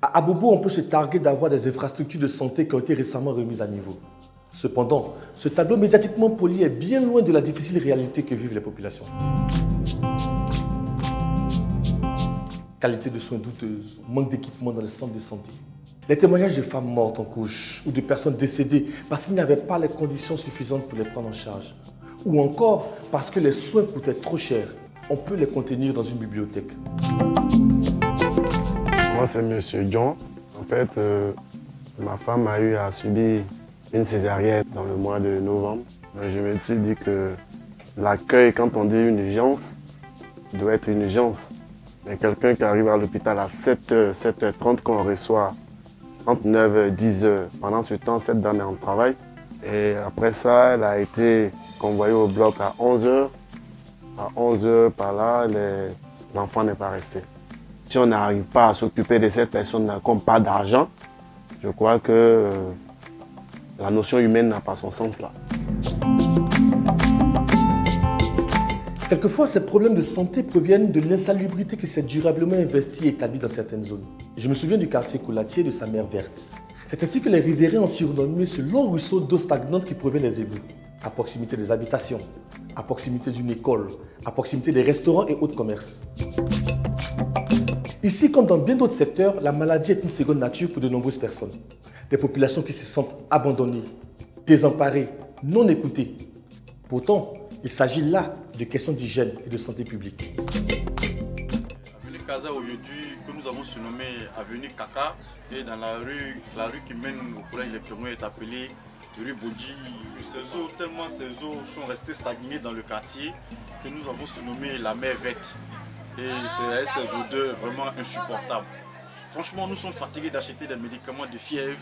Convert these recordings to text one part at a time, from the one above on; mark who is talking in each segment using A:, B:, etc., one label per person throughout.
A: À Abobo, on peut se targuer d'avoir des infrastructures de santé qui ont été récemment remises à niveau. Cependant, ce tableau médiatiquement poli est bien loin de la difficile réalité que vivent les populations. Qualité de soins douteuse, manque d'équipement dans les centres de santé. Les témoignages de femmes mortes en couche ou de personnes décédées parce qu'ils n'avaient pas les conditions suffisantes pour les prendre en charge. Ou encore parce que les soins coûtaient trop cher. On peut les contenir dans une bibliothèque.
B: Moi, c'est M. John. En fait, ma femme a eu à subir une césarienne dans le mois de novembre. Je me suis dit que l'accueil, quand on dit une urgence, doit être une urgence. Mais quelqu'un qui arrive à l'hôpital à 7h, 7h30, qu'on reçoit 39h, 10h, pendant ce temps, cette dame est en travail. Et après ça, elle a été convoyée au bloc à 11h. À 11h, par là, l'enfant n'est pas resté. Si on n'arrive pas à s'occuper de cette personne comme pas d'argent, je crois que la notion humaine n'a pas son sens là.
A: Quelquefois, ces problèmes de santé proviennent de l'insalubrité qui s'est durablement investie et établie dans certaines zones. Je me souviens du quartier Coulatier de sa mer verte. C'est ainsi que les riverains ont surnommé ce long ruisseau d'eau stagnante qui provient des égouts, à proximité des habitations, à proximité d'une école, à proximité des restaurants et autres commerces. Ici, comme dans bien d'autres secteurs, la maladie est une seconde nature pour de nombreuses personnes. Des populations qui se sentent abandonnées, désemparées, non écoutées. Pourtant, il s'agit là de questions d'hygiène et de santé publique.
C: Avenue Casa aujourd'hui, que nous avons surnommé Avenue Kaka, et dans la rue qui mène au collège des Pionniers est appelée rue Bodji. Tellement ces eaux sont restées stagnées dans le quartier que nous avons surnommé la mer verte. Et c'est ces odeurs vraiment insupportables. Franchement, nous sommes fatigués d'acheter des médicaments de fièvre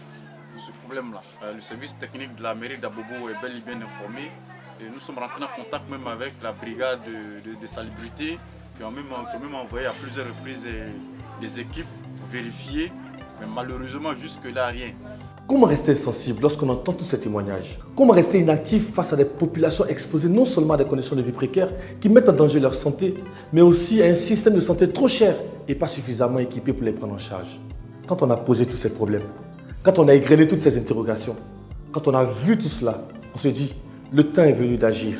C: pour ce problème-là. Le service technique de la mairie d'Abobo est bel et bien informé. Et nous sommes rentrés en contact même avec la brigade de salubrité qui ont même envoyé à plusieurs reprises des équipes pour vérifier. Mais malheureusement, jusque-là, rien.
A: Comment rester sensible lorsqu'on entend tous ces témoignages? Comment rester inactif face à des populations exposées non seulement à des conditions de vie précaires qui mettent en danger leur santé, mais aussi à un système de santé trop cher et pas suffisamment équipé pour les prendre en charge? Quand on a posé tous ces problèmes, quand on a égrené toutes ces interrogations, quand on a vu tout cela, on se dit, le temps est venu d'agir.